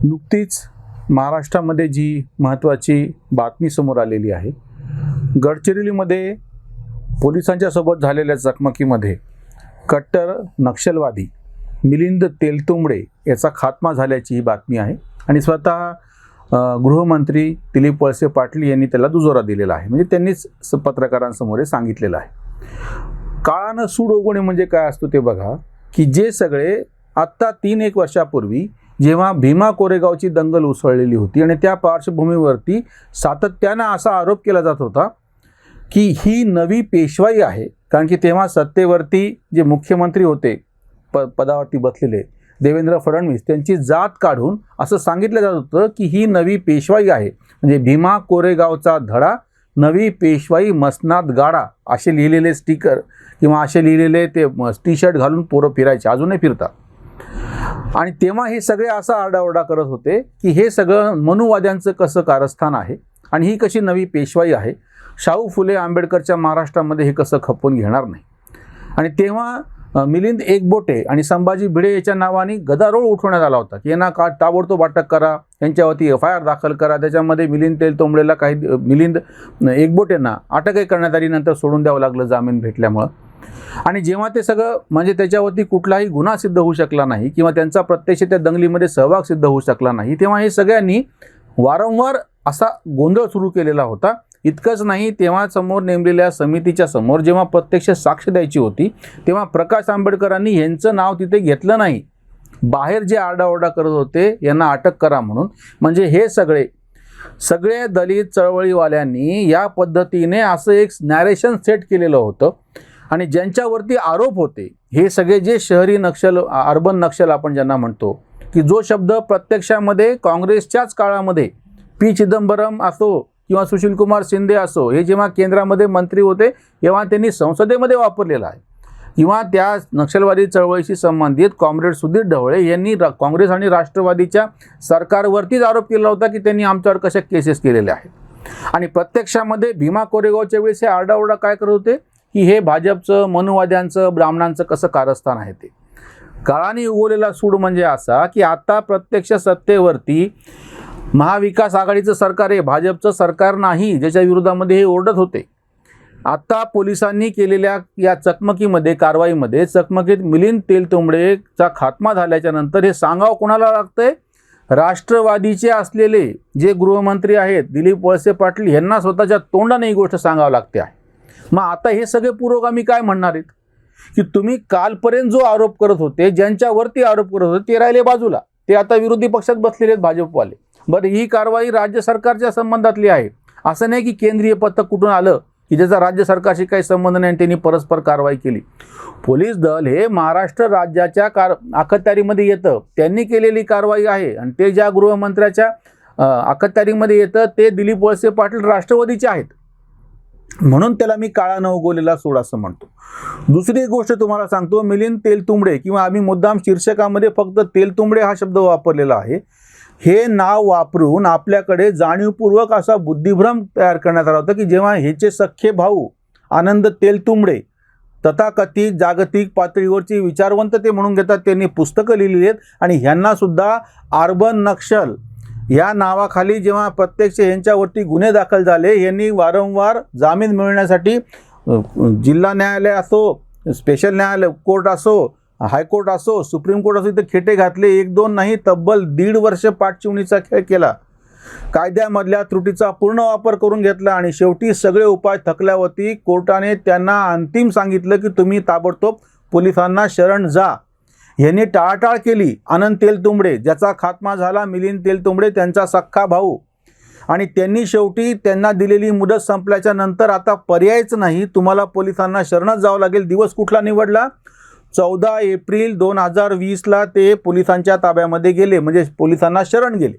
नुकतीच महाराष्ट्रामध्ये जी महत्त्वाची बातमी समोर आलेली आहे, गडचिरोलीमध्ये पोलिसांच्या सोबत झालेल्या चकमकीमध्ये कट्टर नक्षलवादी मिलिंद तेलतुंबडे याचा खात्मा झाल्याची ही बातमी आहे आणि स्वतः गृहमंत्री दिलीप वळसे पाटील यांनी त्याला दुजोरा दिलेला आहे. म्हणजे त्यांनीच पत्रकारांसमोर हे सांगितलेलं आहे. काळानं सूड उगवणे म्हणजे काय असतो ते बघा, की जे सगळे आत्ता 3-1 वर्षापूर्वी जेव्हा भीमा कोरेगावची दंगल उसळलेली होती आणि त्या पार्श्वभूमीवरती सातत्यानं असा आरोप केला जात होता की ही नवी पेशवाई आहे. कारण की तेव्हा सत्तेवरती जे मुख्यमंत्री होते पदावरती बसलेले देवेंद्र फडणवीस, त्यांची जात काढून असं सांगितलं जात होतं की ही नवी पेशवाई आहे. म्हणजे भीमा कोरेगावचा धडा, नवी पेशवाई मसनात गाडा असे लिहिलेले स्टिकर किंवा असे लिहिलेले ते टी शर्ट घालून पोरं फिरायचे, अजूनही फिरतात. आणि तेव्हा हे सगळे असा आरडाओरडा करत होते की हे सगळं मनुवाद्यांचं कसं कारस्थान आहे आणि ही कशी नवी पेशवाई आहे, शाहू फुले आंबेडकरच्या महाराष्ट्रामध्ये हे कसं खपवून घेणार नाही. आणि तेव्हा मिलिंद एकबोटे आणि संभाजी भिडे याच्या नावाने गदारोळ उठवण्यात आला होता की यांना ताबडतोब अटक करा, यांच्यावरती FIR दाखल करा. त्याच्यामध्ये मिलिंद तेलतुंबडेला मिलिंद एकबोटेंना अटकही करण्यात आली, नंतर सोडून द्यावं लागलं जामीन भेटल्यामुळं. आणि जेव्हा ते सगळं म्हणजे त्याच्यावरती कुठलाही गुन्हा सिद्ध होऊ शकला नाही किंवा त्यांचा प्रत्यक्ष त्या दंगलीमध्ये सहभाग सिद्ध होऊ शकला नाही, तेव्हा हे सगळ्यांनी वारंवार असा गोंधळ सुरू केलेला होता. इतकंच नाही, तेव्हा समोर नेमलेल्या समितीच्या समोर जेव्हा प्रत्यक्ष साक्ष द्यायची होती तेव्हा प्रकाश आंबेडकरांनी यांचं नाव तिथे घेतलं नाही. बाहेर जे आरडाओरडा करत होते यांना अटक करा म्हणून, म्हणजे हे सगळे दलित चळवळीवाल्यांनी या पद्धतीने असं एक नॅरेशन सेट केलेलं होतं. आणि ज्यांच्यावरती आरोप होते हे सगळे जे शहरी नक्षल, अर्बन नक्षल आपण ज्यांना म्हणतो, की जो शब्द प्रत्यक्षामध्ये काँग्रेसच्याच काळामध्ये पी चिदंबरम असो किंवा सुशीलकुमार शिंदे असो, हे जेव्हा केंद्रामध्ये मंत्री होते तेव्हा त्यांनी संसदेमध्ये वापरलेला आहे. किंवा त्या नक्षलवादी चळवळीशी संबंधित कॉम्रेड सुधीर ढवळे यांनी काँग्रेस आणि राष्ट्रवादीच्या सरकारवरतीच आरोप केला होता की त्यांनी आमच्यावर कशा केसेस केलेल्या आहेत. आणि प्रत्यक्षामध्ये भीमा कोरेगावच्या वेळेस हे आरडाओरडा काय करत होते की हे भाजपचं, मनुवाद्यांचं, ब्राह्मणांचं कसं कारस्थान आहे. ते काळाने उगवलेला सूड म्हणजे असा की आता प्रत्यक्ष सत्तेवरती महाविकास आघाडीचं सरकार आहे, भाजपचं सरकार नाही, ज्याच्या विरोधामध्ये हे ओरडत होते. आता पोलिसांनी केलेल्या या चकमकीमध्ये, कारवाईमध्ये, चकमकीत मिलिंद तेलतुंबडेचा खात्मा झाल्याच्या नंतर हे सांगावं कोणाला लागतंय? राष्ट्रवादीचे असलेले जे गृहमंत्री आहेत दिलीप वळसे पाटील यांना स्वतःच्या तोंडाने ही गोष्ट सांगावं लागते आहे. मग आता हे सगळे पुरोगामी काय म्हणणार आहेत की तुम्ही कालपर्यंत जो आरोप करत होते, ज्यांच्यावरती आरोप करत होते, ते राहिले बाजूला, ते आता विरोधी पक्षात बसलेले आहेत भाजपवाले. बरं, ही कारवाई राज्य सरकारच्या संबंधातली आहे. असं नाही की केंद्रीय पथक कुठून आलं की ज्याचा राज्य सरकारशी काही संबंध नाही आणि त्यांनी परस्पर कारवाई केली. पोलीस दल हे महाराष्ट्र राज्याच्या अखत्यारीमध्ये येतं, त्यांनी केलेली कारवाई आहे. आणि ते ज्या गृहमंत्र्याच्या अखत्यारीमध्ये येतं ते दिलीप वळसे पाटील राष्ट्रवादीचे आहेत, म्हणून त्याला मी काळानं उगवलेला सूड असं म्हणतो. दुसरी गोष्ट तुम्हाला सांगतो, मिलिंद तेलतुंबडे, किंवा आम्ही मुद्दाम शीर्षकामध्ये फक्त तेलतुंबडे हा शब्द वापरलेला आहे, हे नाव वापरून आपल्याकडे जाणीवपूर्वक असा बुद्धिभ्रम तयार करण्यात आला होता की जेव्हा ह्याचे सख्खे भाऊ आनंद तेलतुंबडे तथाकथित जागतिक पातळीवरची विचारवंत ते म्हणून घेतात, त्यांनी पुस्तकं लिहिलेली आहेत आणि ह्यांना सुद्धा अर्बन नक्षल या नावाखाली जेव्हा प्रत्यक्ष यांच्यावरती गुन्हे दाखल झाले, यांनी वारंवार जामीन मिळवण्यासाठी जिल्हा न्यायालय असो, स्पेशल न्यायालय कोर्ट असो, हायकोर्ट असो, सुप्रीम कोर्ट असो, इथं खेटे घातले. 1-2 नाही, तब्बल 1.5 वर्ष पाठचिवणीचा खेळ केला. कायद्यामधल्या त्रुटीचा पूर्ण वापर करून घेतला आणि शेवटी सगळे उपाय थकल्यावरती कोर्टाने त्यांना अंतिम सांगितलं की तुम्ही ताबडतोब पोलिसांना शरण जा. यांनी टाळाटाळ केली. आनंद तेलतुंबडे, ज्याचा खात्मा झाला मिलिंद तेलतुंबडे, त्यांचा सख्खा भाऊ, आणि त्यांनी शेवटी त्यांना दिलेली मुदत संपल्याच्या नंतर आता पर्यायच नाही, तुम्हाला पोलिसांना शरणच जावं लागेल. दिवस कुठला निवडला? 14 एप्रिल 2020ला ते पोलिसांच्या ताब्यामध्ये गेले, म्हणजे पोलिसांना शरण गेले.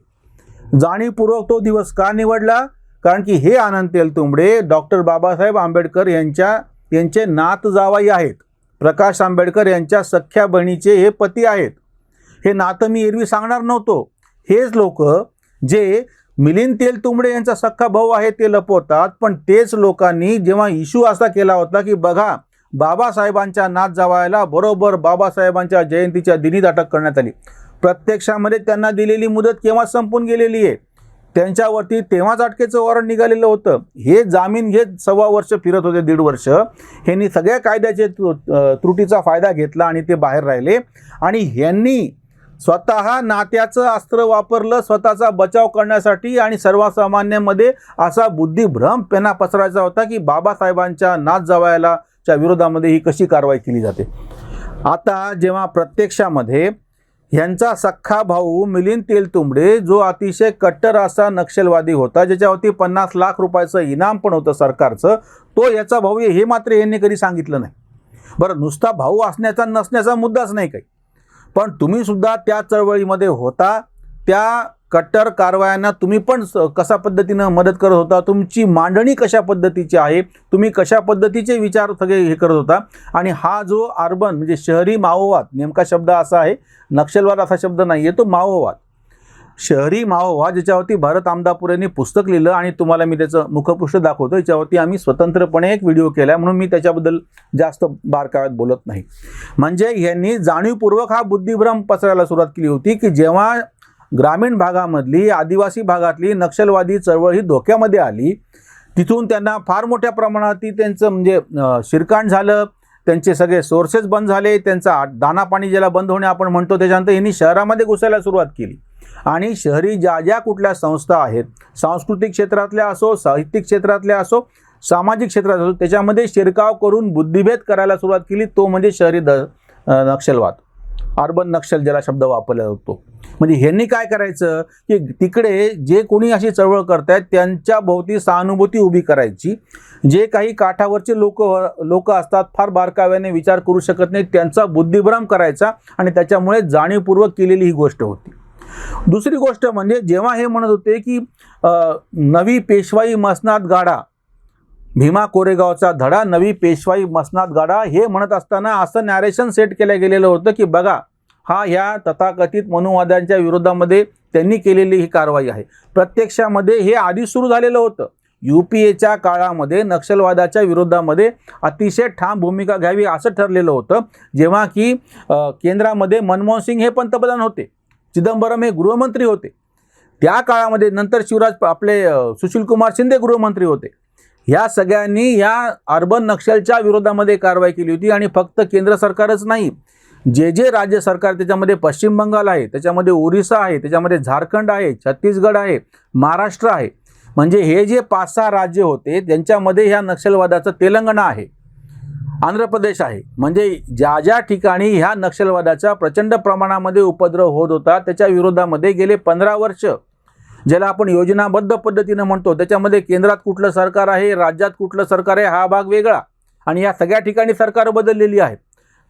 जाणीवपूर्वक तो दिवस का निवडला? कारण की हे आनंद तेलतुंबडे डॉक्टर बाबासाहेब आंबेडकर यांचे नात जावाई आहेत. प्रकाश आंबेडकर यांच्या सख्ख्या बहिणीचे हे पती आहेत. हे नातं मी एरवी सांगणार नव्हतो. हेच लोक जे मिलिंद तेलतुंबडे यांचा सख्खा भाऊ आहे ते लपवतात, पण तेच लोकांनी जेव्हा इश्यू असा केला होता की बघा बाबासाहेबांच्या नात जावायला बरोबर बाबासाहेबांच्या जयंतीच्या दिनीच अटक करण्यात आली, प्रत्यक्षामध्ये त्यांना दिलेली मुदत केव्हा संपून गेलेली आहे. त्यांच्यावरती तेव्हाच अटकेचं वॉरंट निघालेलं होतं. हे जामीन घेत 1.25 वर्ष फिरत होते, 1.5 वर्ष. ह्यांनी सगळ्या कायद्याचे त्रुटीचा फायदा घेतला आणि ते बाहेर राहिले. आणि ह्यांनी स्वतः नात्याचं अस्त्र वापरलं स्वतःचा बचाव करण्यासाठी आणि सर्वसामान्यांमध्ये असा बुद्धिभ्रम त्यांना पसरायचा होता की बाबासाहेबांच्या नाथ जावयालाच्या विरोधामध्ये ही कशी कारवाई केली जाते. आता जेव्हा प्रत्यक्षामध्ये ह्यांचा सख्खा भाऊ मिलिंद तेलतुंबडे, जो अतिशय कट्टर असा नक्षलवादी होता, ज्याच्यावरती 50 लाख रुपयाचं इनाम पण होतं सरकारचं, तो याचा भाऊ आहे हे मात्र यांनी कधी सांगितलं नाही. बरं, नुसता भाऊ असण्याचा नसण्याचा मुद्दाच नाही काही, पण तुम्ही सुद्धा त्या चळवळीमध्ये होता. त्या कट्टर कारवायांना तुम्ही पण कशा पद्धतीनं मदत करत होता, तुमची मांडणी कशा पद्धतीची आहे, तुम्ही कशा पद्धतीचे विचार सगळे हे करत होता. आणि हा जो अर्बन म्हणजे शहरी माओवाद, नेमका शब्द असा आहे, नक्षलवाद असा शब्द नाही आहे, तो माओवाद, शहरी माओवाद, ज्याच्यावरती भरत आमदापूर यांनी पुस्तक लिहिलं आणि तुम्हाला मी त्याचं मुखपृष्ठ दाखवतो. याच्यावरती आम्ही स्वतंत्रपणे एक व्हिडिओ केला, म्हणून मी त्याच्याबद्दल जास्त बारकाव्यात बोलत नाही. म्हणजे यांनी जाणीवपूर्वक हा बुद्धिभ्रम पसरायला सुरुवात केली होती की जेव्हा ग्रामीण भागामधली, आदिवासी भागातली नक्षलवादी चळवळ ही धोक्यामध्ये आली, तिथून त्यांना फार मोठ्या प्रमाणात त्यांचं म्हणजे शिरकाण झालं, त्यांचे सगळे सोर्सेस बंद झाले, त्यांचा दाना पाणी ज्याला बंद होणे आपण म्हणतो, त्याच्यानंतर यांनी शहरामध्ये घुसायला सुरुवात केली. आणि शहरी ज्या कुठल्या संस्था आहेत, सांस्कृतिक क्षेत्रातल्या असो, साहित्यिक क्षेत्रातल्या असो, सामाजिक क्षेत्रात असो, त्याच्यामध्ये शिरकाव करून बुद्धिभेद करायला सुरुवात केली. तो म्हणजे शहरी नक्षलवाद, अर्बन नक्षल ज्याला शब्द वापरला जातो. म्हणजे ह्यांनी काय करायचं की तिकडे जे कोणी अशी चळवळ करतायत त्यांच्या भोवती सहानुभूती उभी करायची. जे काही काठावरचे लोक असतात, फार बारकाव्याने विचार करू शकत नाही, त्यांचा बुद्धिभ्रम करायचा आणि त्याच्यामुळे जाणीवपूर्वक केलेली ही गोष्ट होती. दुसरी गोष्ट म्हणजे जेव्हा हे म्हणत होते की नवी पेशवाई मसनात गाडा, भीमा कोरेगावचा धडा, नवी पेशवाई मसनात गाडा, हे म्हणत असताना असं नॅरेशन सेट केलं गेलेलं होतं की बघा, हा ह्या तथाकथित मनुवाद्यांच्या विरोधामध्ये त्यांनी केलेली ही कारवाई आहे. प्रत्यक्षामध्ये हे आधी सुरू झालेलं होतं. UPAच्या काळामध्ये नक्षलवादाच्या विरोधामध्ये अतिशय ठाम भूमिका घ्यावी असं ठरलेलं होतं. जेव्हा की केंद्रामध्ये मनमोहन सिंग हे पंतप्रधान होते, चिदंबरम हे गृहमंत्री होते, त्या काळामध्ये नंतर आपले सुशीलकुमार शिंदे गृहमंत्री होते. ह्या सगळ्यांनी या अर्बन नक्षलच्या विरोधामध्ये कारवाई केली होती. आणि फक्त केंद्र सरकारच नाही, जे राज्य सरकार, त्याच्यामध्ये पश्चिम बंगाल आहे, त्याच्यामध्ये ओरिसा आहे, त्याच्यामध्ये झारखंड आहे, छत्तीसगड आहे, महाराष्ट्र आहे, म्हणजे हे जे 5-6 राज्य होते त्यांच्यामध्ये ह्या नक्षलवादाचं, तेलंगणा आहे, आंध्र प्रदेश आहे, म्हणजे ज्या ठिकाणी ह्या नक्षलवादाच्या प्रचंड प्रमाणामध्ये उपद्रव होत होता त्याच्या विरोधामध्ये गेले 15 वर्ष, ज्याला आपण योजनाबद्ध पद्धतीनं म्हणतो, त्याच्यामध्ये केंद्रात कुठलं सरकार आहे, राज्यात कुठलं सरकार आहे, हा भाग वेगळा. आणि या सगळ्या ठिकाणी सरकार बदललेली आहेत.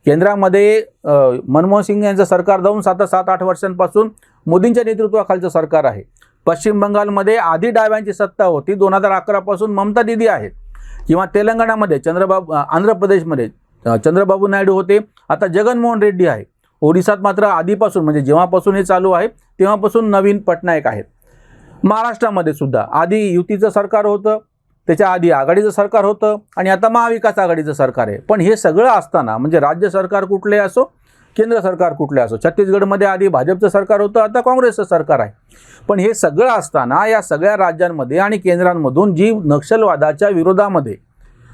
केंद्रामध्ये मनमोहन सिंग यांचं सरकार जाऊन 7-8 वर्षांपासून मोदींच्या नेतृत्वाखालचं सरकार आहे. पश्चिम बंगालमध्ये आधी डाव्यांची सत्ता होती, 2011 पासून ममता दीदी आहेत. किंवा तेलंगणामध्ये आंध्र प्रदेशमध्ये चंद्रबाबू नायडू होते, आता जगनमोहन रेड्डी आहे. ओरिसात मात्र आधीपासून म्हणजे जेव्हापासून हे चालू आहे तेव्हापासून नवीन पटनायक आहेत. महाराष्ट्रामध्ये सुद्धा आधी युतीचं सरकार होतं, त्याच्या आधी आघाडीचं सरकार होतं आणि आता महाविकास आघाडीचं सरकार आहे. पण हे सगळं असताना म्हणजे राज्य सरकार कुठले असो, केंद्र सरकार कुठले असो, छत्तीसगडमध्ये आधी भाजपचं सरकार होतं, आता काँग्रेसचं सरकार आहे. पण हे सगळं असताना या सगळ्या राज्यांमध्ये आणि केंद्रांमधून जी नक्षलवादाच्या विरोधामध्ये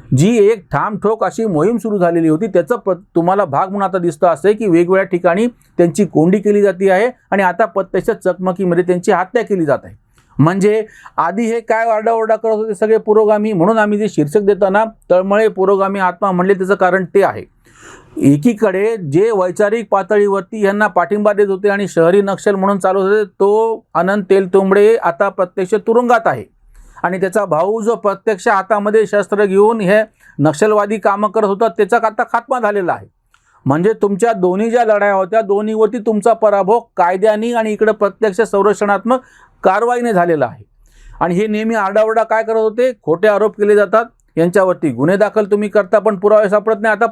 जी एक ठामठोक अशी मोहीम सुरू झालेली होती, त्याचं तुम्हाला भाग म्हणून आता दिसतं असं की वेगवेगळ्या ठिकाणी त्यांची कोंडी केली जाते आहे आणि आता प्रत्यक्ष चकमकीमध्ये त्यांची हत्या केली जात आहे. म्हणजे आधी हे काय आरडाओरडा करत होते सगळे पुरोगामी, म्हणून आम्ही जे शीर्षक देताना तळमळे पुरोगामी आत्मा म्हणले, त्याचं कारण ते आहे. एकीकडे जे वैचारिक पातळीवरती यांना पाठिंबा देत होते आणि शहरी नक्षल म्हणून चालू होते, तो अनंत तेलतुंबडे आता प्रत्यक्ष तुरुंगात आहे. आणि त्याचा भाऊ जो प्रत्यक्ष हातामध्ये शस्त्र घेऊन हे नक्षलवादी कामं करत होता, त्याचा आता खात्मा झालेला आहे. म्हणजे तुमच्या दोन्ही ज्या लढाया होत्या, दोन्हीवरती तुमचा पराभव कायद्याने आणि इकडे प्रत्यक्ष संरक्षणात्मक कारवाईने झालेला आहे. आणि हे नेहमी आरडाओरडा काय करत होते, खोटे आरोप केले जातात, यांच्यावरती गुन्हे दाखल तुम्ही करता पण पुरावे सापडत नाही. आता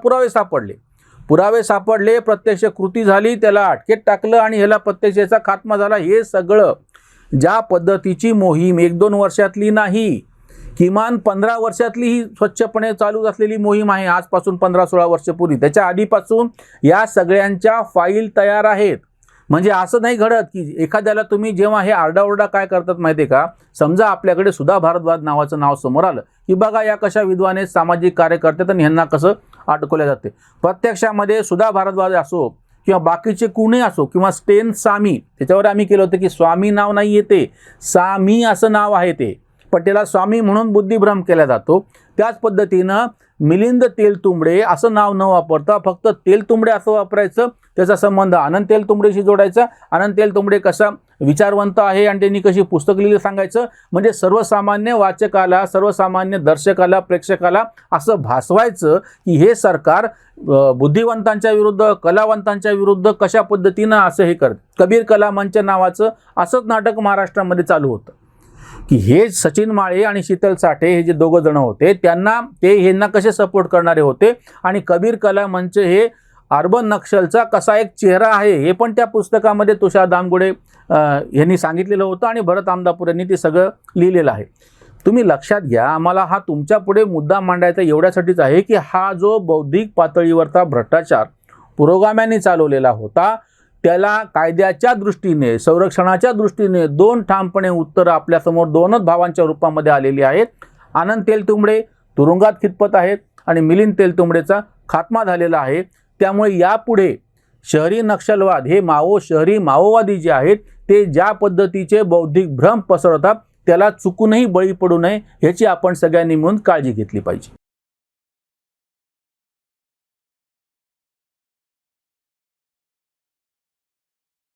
पुरावे सापडले, प्रत्यक्ष कृती झाली, त्याला अटकेत टाकलं आणि ह्याला प्रत्यक्षाचा खात्मा झाला. हे सगळं ज्या पद्धतीची मोहीम 1-2 वर्षातली नाही, किमान 15 वर्षातली ही स्वच्छपणे चालू असलेली मोहीम आहे. आजपासून 15-16 वर्षपूर्वी, त्याच्या आधीपासून या सगळ्यांच्या फाईल तयार आहेत. म्हणजे असं नाही घडत की एखाद्याला तुम्ही जेव्हा हे आरडाओरडा काय करतात माहिती आहे का, समजा आपल्याकडे सुधा भारद्वाज नावाचं नाव समोर आलं की बघा या कशा विद्वान आहेत, सामाजिक कार्यकर्ते, तर ह्यांना कसं अटकवल्या जाते. प्रत्यक्षामध्ये सुधा भारद्वाज असो किंवा बाकीचे कुणी असो किंवा स्टेन सामी, त्याच्यावर आम्ही केलं होतं की स्वामी नाव नाही येते, सामी असं नाव आहे ते, पण त्याला स्वामी म्हणून बुद्धिभ्रम केला जातो. त्याच पद्धतीनं मिलिंद तेलतुंबडे असं नाव न वापरता फक्त तेलतुंबडे असं वापरायचं, त्याचा संबंध आनंद तेलतुंबडेशी जोडायचा. आनंद तेलतुंबडे कसा विचारवंत आहे आणि त्यांनी कशी पुस्तक लिहिली सांगायचं, म्हणजे सर्वसामान्य वाचकाला, सर्वसामान्य दर्शकाला, प्रेक्षकाला असं भासवायचं की हे सरकार बुद्धिवंतांच्या विरुद्ध, कलावंतांच्या विरुद्ध कशा पद्धतीनं असं हे करत. कबीर कला मंच नावाचं असंच नाटक महाराष्ट्रामध्ये चालू होतं की हे सचिन माळे आणि शीतल साठे हे जे दोघं जण होते त्यांना ते ह्यांना कसे सपोर्ट करणारे होते, आणि कबीर कला मंच हे अर्बन नक्षलचा कसा एक चेहरा आहे हे पण त्या पुस्तकामध्ये तुषार दामगुडे यांनी सांगितलेलं होतं आणि भरत आमदापूर यांनी ते सगळं लिहिलेलं आहे. तुम्ही लक्षात घ्या, आम्हाला हा तुमच्या पुढे मुद्दा मांडायचा एवढ्यासाठीच आहे की हा जो बौद्धिक पातळीवरचा भ्रष्टाचार पुरोगाम्यांनी चालवलेला होता त्याला कायद्याच्या दृष्टीने, संरक्षणाच्या दृष्टीने दोन ठामपणे उत्तरं आपल्यासमोर दोनच भावांच्या रूपामध्ये आलेली आहेत. आनंद तेलतुंबडे तुरुंगात खितपत आहेत आणि मिलिंद तेलतुंबडेचा खात्मा झालेला आहे. त्यामुळे यापुढे शहरी नक्षलवाद हे शहरी माओवादी जे आहेत ते ज्या पद्धतीचे बौद्धिक भ्रम पसरवतात त्याला चुकूनही बळी पडू नये ह्याची आपण सगळ्यांनी मिळून काळजी घेतली पाहिजे.